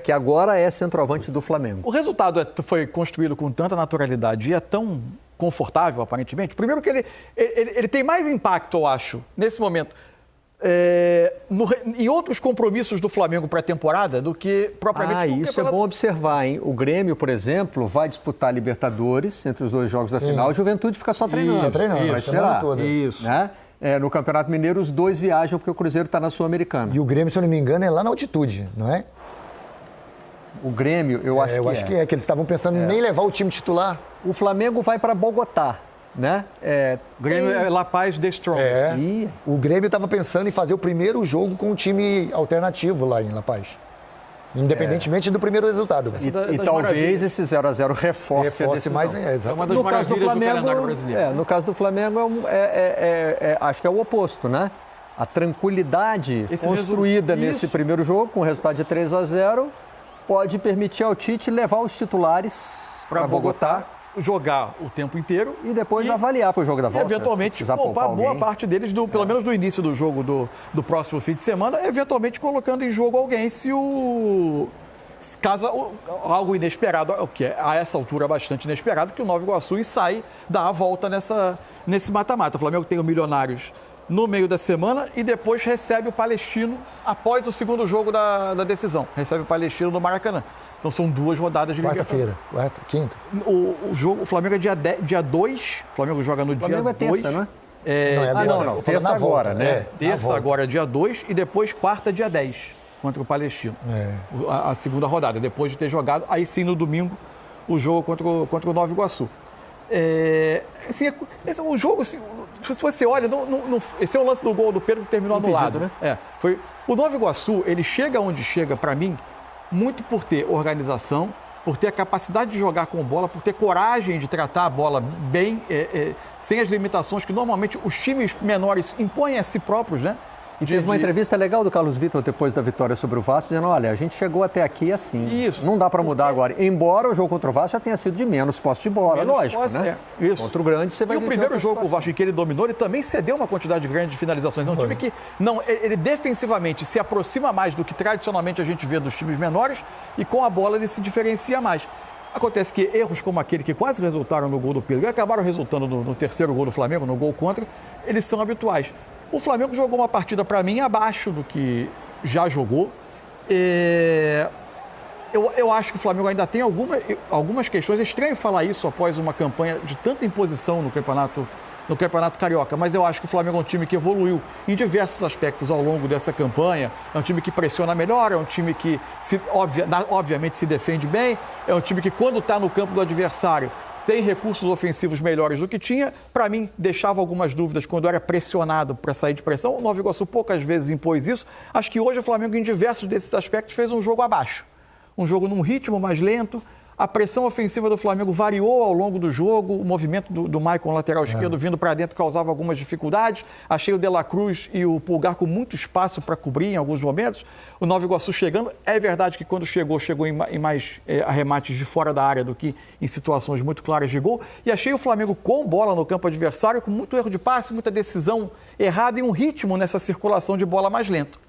que agora é centroavante do Flamengo. O resultado foi construído com tanta naturalidade e é tão confortável, aparentemente. Primeiro que ele tem mais impacto, eu acho, nesse momento, em outros compromissos do Flamengo pré-temporada do que propriamente no isso campeonato. É bom observar, hein? O Grêmio, por exemplo, vai disputar a Libertadores entre os dois jogos da final. A Juventude fica só treinando. Vai esperar. toda. Isso. Né? No Campeonato Mineiro, os dois viajam porque o Cruzeiro está na Sul-Americana. E o Grêmio, se eu não me engano, é lá na altitude, não é? O Grêmio, eu acho que é. Eu acho que eles estavam pensando em nem levar o time titular. O Flamengo vai para Bogotá, né? O Grêmio é La Paz The Strongest. O Grêmio estava pensando em fazer o primeiro jogo com um time alternativo lá em La Paz. Independentemente do primeiro resultado. E talvez esse 0-0 reforce a decisão. Mais, é uma das maravilhas do calendário brasileiro. No caso do Flamengo, acho que é o oposto, né? A tranquilidade construída nesse primeiro jogo, com o resultado de 3-0, pode permitir ao Tite levar os titulares para Bogotá, jogar o tempo inteiro e depois avaliar para o jogo da volta. E eventualmente poupar boa parte deles, pelo menos do início do jogo do próximo fim de semana, eventualmente colocando em jogo alguém caso algo inesperado, o que é a essa altura bastante inesperado, que o Nova Iguaçu sai dar a volta nesse mata-mata. O Flamengo tem o Milionários no meio da semana e depois recebe o Palestino após o segundo jogo da decisão. Recebe o Palestino no Maracanã. Então são 2 rodadas de quarta-feira, quinta. O Flamengo é dia 2. O Flamengo joga no dia 2. Flamengo é terça, não é? Não. Terça agora, né? Terça agora, dia 2 e depois quarta, dia 10, contra o Palestino. A segunda rodada. Depois de ter jogado, aí sim no domingo, o jogo contra o Nova Iguaçu. O jogo, se você olha, esse é o lance do gol do Pedro que terminou anulado, né? O Nova Iguaçu, ele chega onde chega, para mim, muito por ter organização, por ter a capacidade de jogar com bola, por ter coragem de tratar a bola bem, sem as limitações que normalmente os times menores impõem a si próprios, né? E teve uma entrevista legal do Carlos Vitor depois da vitória sobre o Vasco, dizendo, olha, a gente chegou até aqui assim, não dá para mudar agora. Embora o jogo contra o Vasco já tenha sido de menos posse de bola, lógico, né? Isso. Contra o grande você vai... E o primeiro jogo com o Vasco que ele dominou, ele também cedeu uma quantidade grande de finalizações. É um time que, ele defensivamente se aproxima mais do que tradicionalmente a gente vê dos times menores e com a bola ele se diferencia mais. Acontece que erros como aquele que quase resultaram no gol do Pedro e acabaram resultando no terceiro gol do Flamengo, no gol contra, eles são habituais. O Flamengo jogou uma partida, para mim, abaixo do que já jogou. Eu acho que o Flamengo ainda tem algumas questões. É estranho falar isso após uma campanha de tanta imposição no Campeonato Carioca, mas eu acho que o Flamengo é um time que evoluiu em diversos aspectos ao longo dessa campanha. É um time que pressiona melhor, é um time que, obviamente, se defende bem, é um time que, quando está no campo do adversário, tem recursos ofensivos melhores do que tinha. Para mim, deixava algumas dúvidas quando era pressionado para sair de pressão. O Nova Iguaçu poucas vezes impôs isso. Acho que hoje o Flamengo, em diversos desses aspectos, fez um jogo abaixo. Um jogo num ritmo mais lento. A pressão ofensiva do Flamengo variou ao longo do jogo. O movimento do Maicon, lateral esquerdo, vindo para dentro, causava algumas dificuldades. Achei o De La Cruz e o Pulgar com muito espaço para cobrir em alguns momentos. O Nova Iguaçu chegando. É verdade que quando chegou em mais arremates de fora da área do que em situações muito claras de gol. E achei o Flamengo com bola no campo adversário, com muito erro de passe, muita decisão errada e um ritmo nessa circulação de bola mais lento.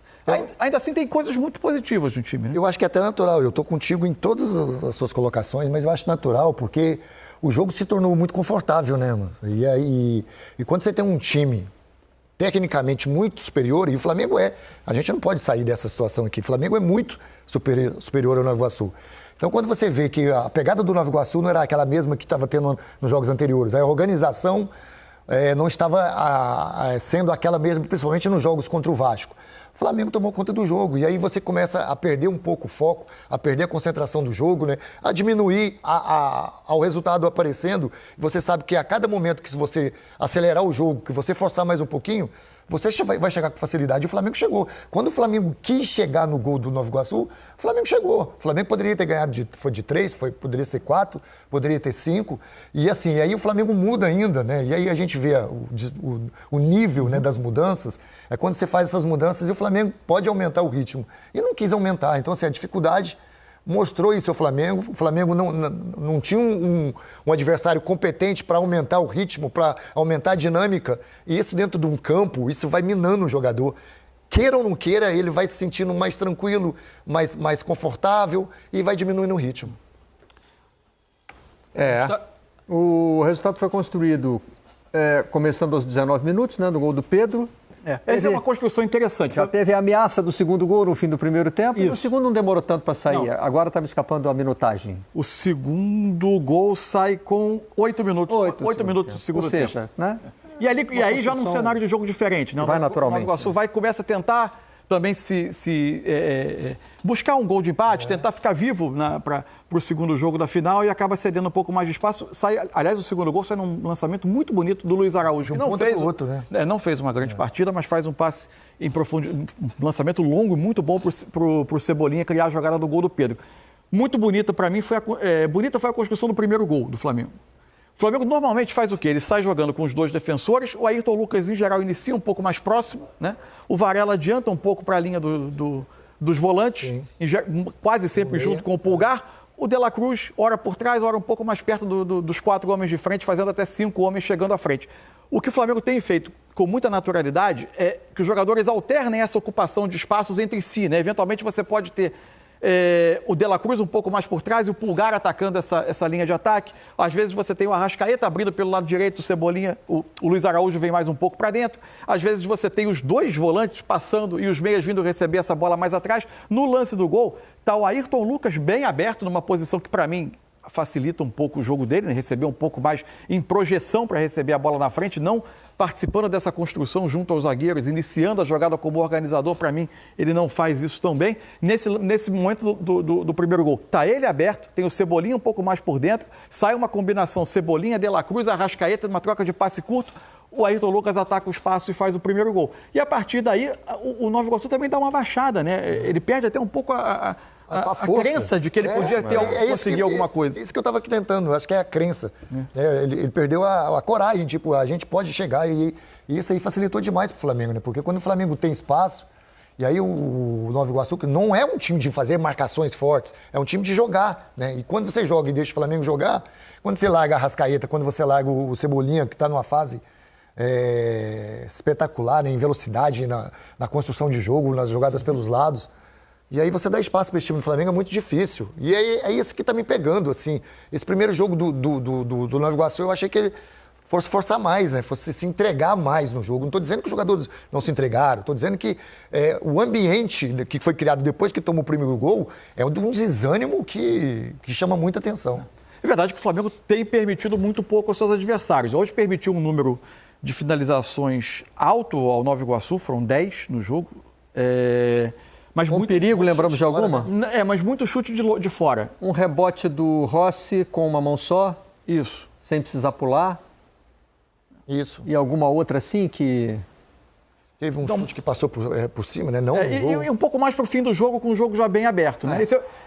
Ainda assim, tem coisas muito positivas no time, né? Eu acho que é até natural. Eu estou contigo em todas as suas colocações, mas eu acho natural, porque o jogo se tornou muito confortável, né, mano? E quando você tem um time tecnicamente muito superior, e o Flamengo a gente não pode sair dessa situação aqui, o Flamengo é muito superior ao Nova Iguaçu. Então, quando você vê que a pegada do Nova Iguaçu não era aquela mesma que estava tendo nos jogos anteriores, a organização não estava sendo aquela mesma, principalmente nos jogos contra o Vasco. O Flamengo tomou conta do jogo e aí você começa a perder um pouco o foco, a perder a concentração do jogo, né? A diminuir ao resultado aparecendo. Você sabe que a cada momento que você acelerar o jogo, que você forçar mais um pouquinho, você vai chegar com facilidade. O Flamengo chegou. Quando o Flamengo quis chegar no gol do Nova Iguaçu, o Flamengo chegou. O Flamengo poderia ter ganhado foi de 3, poderia ser 4, poderia ter 5. E assim, aí o Flamengo muda ainda, né? E aí a gente vê o nível, né, das mudanças. É quando você faz essas mudanças e o Flamengo pode aumentar o ritmo. E não quis aumentar. Então, assim, a dificuldade mostrou isso ao Flamengo. O Flamengo não tinha um adversário competente para aumentar o ritmo, para aumentar a dinâmica. E isso dentro de um campo, isso vai minando o jogador. queira ou não queira, ele vai se sentindo mais tranquilo, mais confortável e vai diminuindo o ritmo. O resultado foi construído começando aos 19 minutos, né, no gol do Pedro. Essa é uma construção interessante. Já teve a ameaça do segundo gol no fim do primeiro tempo. Isso. E o segundo não demorou tanto para sair. Não. Agora está me escapando a minutagem. O segundo gol sai com 8 minutos. 8 minutos do segundo tempo. Ou seja, né? E aí já num cenário de jogo diferente. Né? Vai naturalmente. O Nova Iguaçu começa a tentar também buscar um gol de empate, tentar ficar vivo para o segundo jogo da final e acaba cedendo um pouco mais de espaço. Aliás, o segundo gol sai num lançamento muito bonito do Luiz Araújo. Que não fez uma grande partida, mas faz um passe em um lançamento longo e muito bom para o Cebolinha criar a jogada do gol do Pedro. Muito bonita para mim, bonita foi a construção do primeiro gol do Flamengo. O Flamengo normalmente faz o quê? Ele sai jogando com os dois defensores, o Ayrton Lucas, em geral, inicia um pouco mais próximo, né? O Varela adianta um pouco para a linha dos volantes, quase sempre junto com o Pulgar. O De La Cruz, ora por trás, ora um pouco mais perto dos 4 homens de frente, fazendo até 5 homens chegando à frente. O que o Flamengo tem feito com muita naturalidade é que os jogadores alternem essa ocupação de espaços entre si, né? Eventualmente você pode ter o De La Cruz um pouco mais por trás e o Pulgar atacando essa linha de ataque. Às vezes você tem o Arrascaeta abrindo pelo lado direito, o Cebolinha, o Luiz Araújo vem mais um pouco para dentro. Às vezes você tem os dois volantes passando e os meias vindo receber essa bola mais atrás. No lance do gol, está o Ayrton Lucas bem aberto numa posição que, para mim, facilita um pouco o jogo dele, né? Receber um pouco mais em projeção para receber a bola na frente, não participando dessa construção junto aos zagueiros, iniciando a jogada como organizador. Para mim, ele não faz isso tão bem. Nesse momento do primeiro gol, está ele aberto, tem o Cebolinha um pouco mais por dentro, sai uma combinação Cebolinha, De La Cruz, Arrascaeta, uma troca de passe curto, o Ayrton Lucas ataca o espaço e faz o primeiro gol. E a partir daí, o Nova Iguaçu também dá uma baixada, né? Ele perde até um pouco a crença de que ele podia conseguir alguma coisa. É isso que eu estava aqui tentando, acho que é a crença. Ele perdeu a coragem, tipo, a gente pode chegar e isso aí facilitou demais para o Flamengo, né? Porque quando o Flamengo tem espaço, e aí o Nova Iguaçu, que não é um time de fazer marcações fortes, é um time de jogar, né? E quando você joga e deixa o Flamengo jogar, quando você larga a Arrascaeta, quando você larga o Cebolinha, que está numa fase espetacular, né? Em velocidade, na construção de jogo, nas jogadas pelos lados. E aí você dá espaço para esse time do Flamengo é muito difícil. E aí é isso que está me pegando, assim. Esse primeiro jogo do Nova Iguaçu, eu achei que ele fosse forçar mais, né? Fosse se entregar mais no jogo. Não estou dizendo que os jogadores não se entregaram, estou dizendo que o ambiente que foi criado depois que tomou o primeiro gol é um desânimo que chama muita atenção. É verdade que o Flamengo tem permitido muito pouco aos seus adversários. Hoje permitiu um número de finalizações alto ao Nova Iguaçu, foram 10 no jogo. Mas muito perigo, lembramos de alguma? Mas muito chute de fora. Um rebote do Rossi com uma mão só? Isso. Sem precisar pular? Isso. E alguma outra assim que... Teve um chute que passou por cima, né? Não, e um pouco mais para o fim do jogo, com o jogo já bem aberto, né?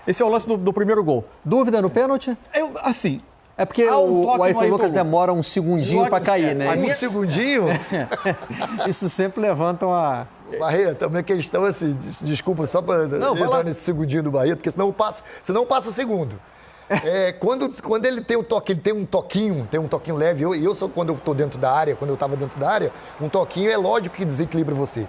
Esse é o lance do primeiro gol. Dúvida no pênalti? Assim... É porque o Ayrton Lucas demora um segundinho para cair, né? Um segundinho? Isso sempre levanta uma... Barreira, também questão assim, desculpa, só para entrar nesse segundinho do Bahia, porque senão passa o segundo. Quando ele tem o toque, ele tem um toquinho leve. Eu sou, quando eu estou dentro da área, quando eu estava dentro da área, um toquinho é lógico que desequilibra você.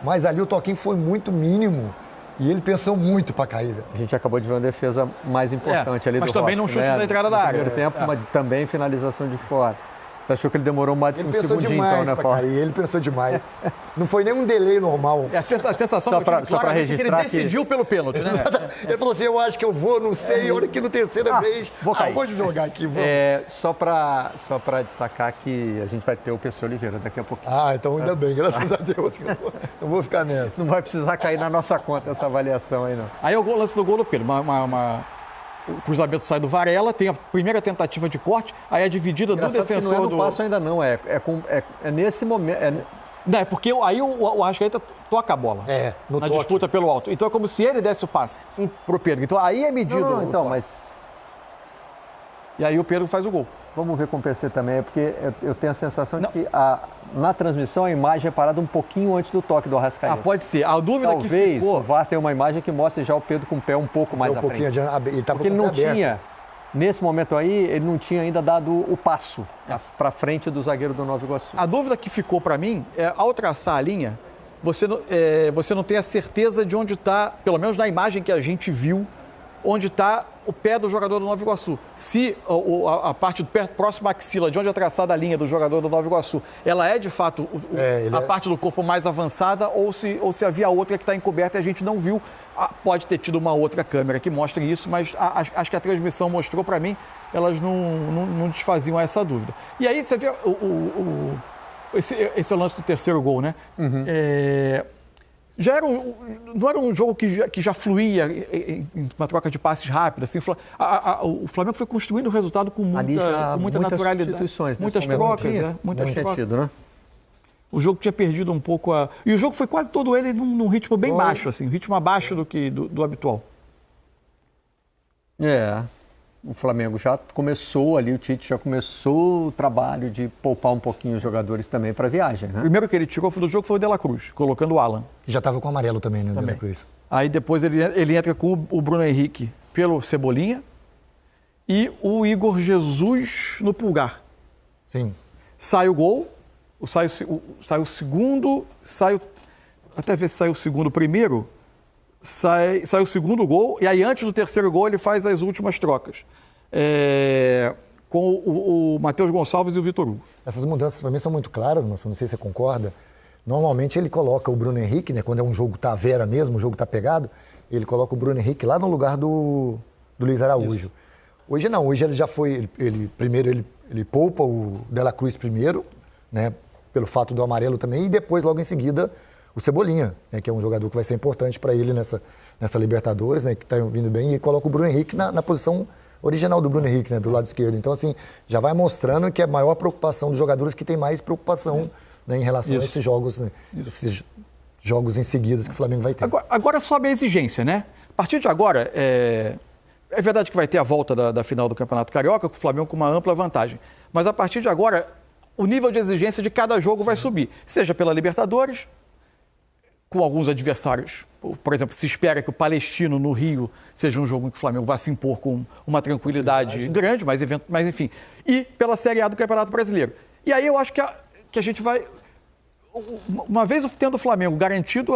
Mas ali o toquinho foi muito mínimo. E ele pensou muito para cair. Velho. A gente acabou de ver uma defesa mais importante ali do Rossi. Mas também não chute na entrada da área. No primeiro tempo, mas também finalização de fora. Você achou que ele demorou mais do que um segundinho, então, né, Paulo? Ele pensou demais. Não foi nem um delay normal. A sensação só para registrar que ele decidiu pelo pênalti, né? Ele falou assim, eu acho que eu vou, não sei, olha que no terceira vez. Vou cair. Vou jogar aqui, vou. Só para destacar que a gente vai ter o PC Oliveira daqui a pouquinho. Então ainda bem, graças a Deus. Eu vou ficar nessa. Não vai precisar cair na nossa conta essa avaliação aí, não. Aí o lance do gol do Pedro, o cruzamento sai do Varela, tem a primeira tentativa de corte, aí a dividida do defensor não é no passo ainda não, é nesse momento. Não, é porque aí o Arrascaeta toca a bola na disputa pelo alto. Então é como se ele desse o passe pro Pedro. Então aí é medido. E aí o Pedro faz o gol. Vamos ver com o PC também, porque eu tenho a sensação de que na transmissão a imagem é parada um pouquinho antes do toque do Arrascaeta. Pode ser. A dúvida Talvez que ficou... Talvez o VAR tenha uma imagem que mostre já o Pedro com o pé um pouco mais à frente. Porque ele não tinha, nesse momento aí, ele não tinha ainda dado o passo para frente do zagueiro do Nova Iguaçu. A dúvida que ficou para mim é, ao traçar a linha, você não tem a certeza de onde está, pelo menos na imagem que a gente viu, onde está o pé do jogador do Nova Iguaçu. Se a parte do pé próxima à axila, de onde é traçada a linha do jogador do Nova Iguaçu, ela é de fato a parte do corpo mais avançada ou se havia outra que está encoberta e a gente não viu. Pode ter tido uma outra câmera que mostre isso, mas acho que a transmissão mostrou para mim, elas não desfaziam essa dúvida. E aí você vê esse é o lance do terceiro gol, né? Uhum. Não era um jogo que já fluía em uma troca de passes rápida. Assim, o Flamengo foi construindo o resultado com muita naturalidade. Substituições, muitas trocas, muitas trocas. Sentido, né? O jogo tinha perdido um pouco E o jogo foi quase todo ele num ritmo bem baixo, assim, um ritmo abaixo do habitual. O Flamengo já começou ali, o Tite já começou o trabalho de poupar um pouquinho os jogadores também para a viagem, né? O primeiro que ele tirou do jogo foi o De La Cruz, colocando o Alan. Que já estava com o amarelo também, né, o De La Cruz. Aí depois ele entra com o Bruno Henrique pelo Cebolinha e o Igor Jesus no Pulgar. Sim. Sai o gol, sai o segundo, até ver se sai o segundo primeiro, sai o segundo gol, e aí antes do terceiro gol ele faz as últimas trocas. Com o Matheus Gonçalves e o Vitor Hugo. Essas mudanças para mim são muito claras, mas não sei se você concorda. Normalmente ele coloca o Bruno Henrique, né, quando é um jogo tá à vera mesmo, o jogo tá pegado, ele coloca o Bruno Henrique lá no lugar do Luiz Araújo. Isso. Hoje não, hoje ele já foi, ele poupa o De La Cruz primeiro, né, pelo fato do amarelo também, e depois logo em seguida o Cebolinha, né, que é um jogador que vai ser importante para ele nessa Libertadores, né, que está vindo bem, e coloca o Bruno Henrique na posição original do Bruno Henrique, né, do lado esquerdo. Então, assim, já vai mostrando que é a maior preocupação dos jogadores que tem mais preocupação, né, em relação a esses jogos, né, esses jogos em seguida que o Flamengo vai ter. Agora sobe a exigência, né? A partir de agora, é verdade que vai ter a volta da final do Campeonato Carioca, com o Flamengo com uma ampla vantagem. Mas a partir de agora, o nível de exigência de cada jogo vai subir. Seja pela Libertadores, com alguns adversários. Por exemplo, se espera que o Palestino no Rio seja um jogo em que o Flamengo vá se impor com uma tranquilidade grande, mas enfim. E pela Série A do Campeonato Brasileiro. E aí eu acho que a gente vai... Uma vez tendo o Flamengo garantido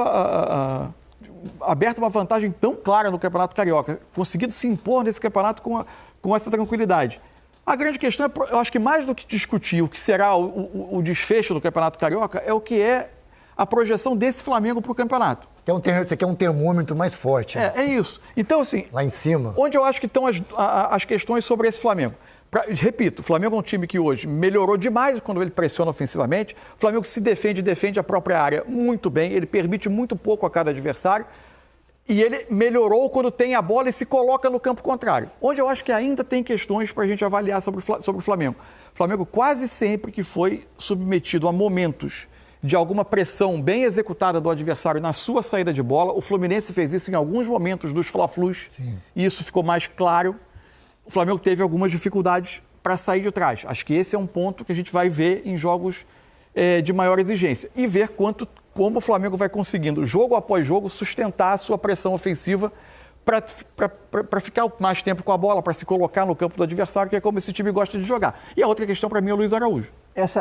aberto uma vantagem tão clara no Campeonato Carioca, conseguido se impor nesse campeonato com essa tranquilidade. A grande questão é, eu acho que mais do que discutir o que será o desfecho do Campeonato Carioca, é o que é a projeção desse Flamengo para o campeonato. Você quer um termômetro mais forte. Né? É isso. Então, assim... Lá em cima. Onde eu acho que estão as questões sobre esse Flamengo. Repito, o Flamengo é um time que hoje melhorou demais quando ele pressiona ofensivamente. O Flamengo se defende a própria área muito bem. Ele permite muito pouco a cada adversário. E ele melhorou quando tem a bola e se coloca no campo contrário. Onde eu acho que ainda tem questões para a gente avaliar sobre o Flamengo. O Flamengo quase sempre que foi submetido a momentos de alguma pressão bem executada do adversário na sua saída de bola. O Fluminense fez isso em alguns momentos dos Fla-Flus. E isso ficou mais claro. O Flamengo teve algumas dificuldades para sair de trás. Acho que esse é um ponto que a gente vai ver em jogos de maior exigência. E ver como o Flamengo vai conseguindo, jogo após jogo, sustentar a sua pressão ofensiva para ficar mais tempo com a bola, para se colocar no campo do adversário, que é como esse time gosta de jogar. E a outra questão para mim é o Luiz Araújo.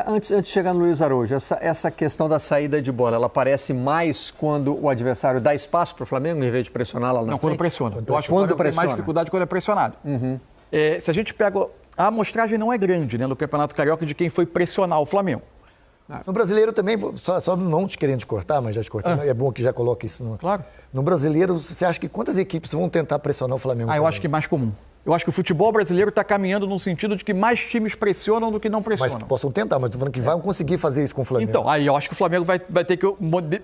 Antes de chegar no Luiz Araújo, essa questão da saída de bola, ela aparece mais quando o adversário dá espaço para o Flamengo, em vez de pressionar lá na frente? Não, quando pressiona. Eu acho que quando tem mais dificuldade quando é pressionado. Uhum. Se a gente pega... A amostragem não é grande, né, no Campeonato Carioca de quem foi pressionar o Flamengo. No Brasileiro também, só não te querendo te cortar, mas já te cortando, é bom que já coloque isso. Claro. No Brasileiro, você acha que quantas equipes vão tentar pressionar o Flamengo? Eu acho que é mais comum. Eu acho que o futebol brasileiro está caminhando no sentido de que mais times pressionam do que não pressionam. Mas possam tentar, mas estou falando que vão conseguir fazer isso com o Flamengo. Então, aí eu acho que o Flamengo vai ter que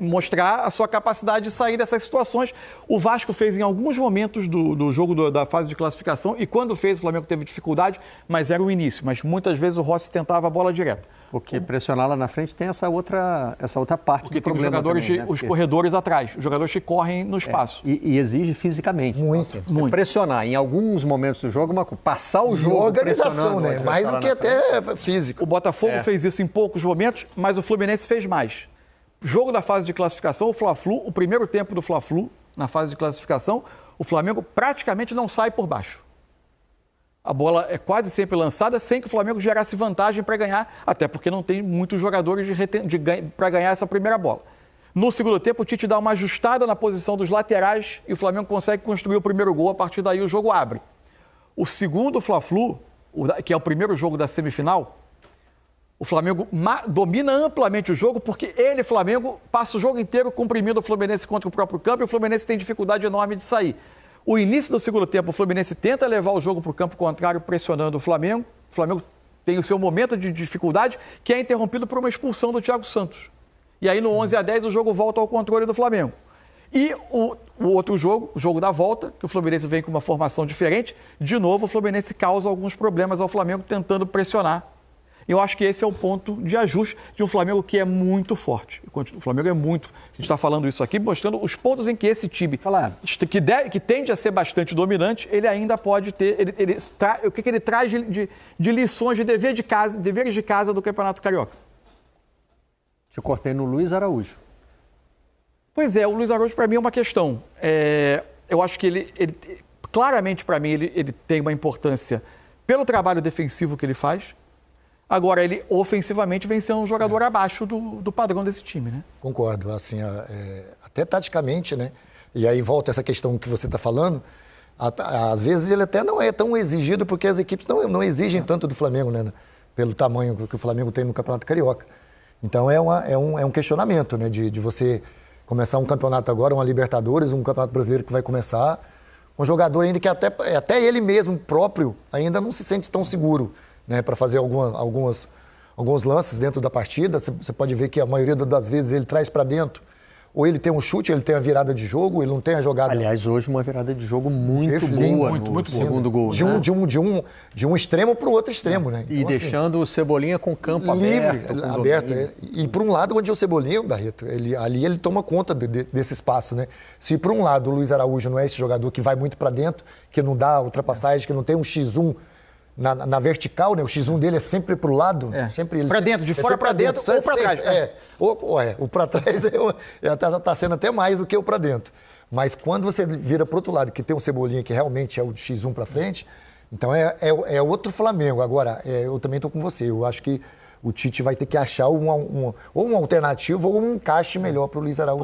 mostrar a sua capacidade de sair dessas situações. O Vasco fez em alguns momentos do jogo da fase de classificação, e quando fez o Flamengo teve dificuldade, mas era o início. Mas muitas vezes o Rossi tentava a bola direta. Porque pressionar lá na frente tem essa outra parte do problema. Porque tem os jogadores, também, né? Os corredores atrás, os jogadores que correm no espaço. E exige fisicamente. Muito. Você pressionar em alguns momentos do jogo, passar o jogo organização, né? Mais do que até físico. O Botafogo fez isso em poucos momentos, mas o Fluminense fez mais. Jogo da fase de classificação, o Fla-Flu, o primeiro tempo do Fla-Flu, na fase de classificação, o Flamengo praticamente não sai por baixo. A bola é quase sempre lançada sem que o Flamengo gerasse vantagem para ganhar, até porque não tem muitos jogadores para ganhar essa primeira bola. No segundo tempo, o Tite dá uma ajustada na posição dos laterais e o Flamengo consegue construir o primeiro gol. A partir daí, o jogo abre. O segundo Fla-Flu, que é o primeiro jogo da semifinal, o Flamengo domina amplamente o jogo porque ele, Flamengo, passa o jogo inteiro comprimindo o Fluminense contra o próprio campo e o Fluminense tem dificuldade enorme de sair. O início do segundo tempo, o Fluminense tenta levar o jogo para o campo contrário, pressionando o Flamengo. O Flamengo tem o seu momento de dificuldade, que é interrompido por uma expulsão do Thiago Santos. E aí, no 11-10, o jogo volta ao controle do Flamengo. E o outro jogo, o jogo da volta, que o Fluminense vem com uma formação diferente, de novo o Fluminense causa alguns problemas ao Flamengo tentando pressionar. Eu acho que esse é o ponto de ajuste de um Flamengo que é muito forte. O Flamengo é muito... A gente está falando isso aqui, mostrando os pontos em que esse time, que tende a ser bastante dominante, ele ainda pode ter... o que ele traz de lições, de deveres de casa do Campeonato Carioca? Te cortei no Luiz Araújo. Pois é, o Luiz Araújo para mim é uma questão. Eu acho que ele claramente para mim, ele tem uma importância pelo trabalho defensivo que ele faz. Agora, ele ofensivamente vem sendo um jogador abaixo do padrão desse time, né? Concordo, assim, até taticamente, né? E aí volta essa questão que você está falando, às vezes ele até não é tão exigido porque as equipes não exigem tanto do Flamengo, né? Pelo tamanho que o Flamengo tem no Campeonato Carioca. Então é um questionamento, né? De você começar um campeonato agora, uma Libertadores, um Campeonato Brasileiro que vai começar, um jogador ainda que até ele mesmo próprio ainda não se sente tão seguro, né, para fazer alguns lances dentro da partida. Você pode ver que a maioria das vezes ele traz para dentro, ou ele tem um chute, ele tem a virada de jogo, ele não tem a jogada... Aliás, hoje uma virada de jogo muito boa no segundo gol. De um extremo para o outro extremo, né? Então, e deixando o Cebolinha com o campo aberto. E por um lado, onde o Cebolinha, Barreto, ali ele toma conta desse espaço, né? Se por um lado o Luiz Araújo não é esse jogador que vai muito para dentro, que não dá ultrapassagem, que não tem um X1 na vertical, né? O X1 dele é sempre pro lado. Para dentro, de fora para dentro ou para trás. O para trás tá sendo até mais do que o para dentro. Mas quando você vira pro outro lado, que tem um Cebolinha que realmente é o X1 para frente, então é outro Flamengo. Agora, eu também tô com você. Eu acho que o Tite vai ter que achar ou uma alternativa ou um encaixe melhor pro Luiz Araújo.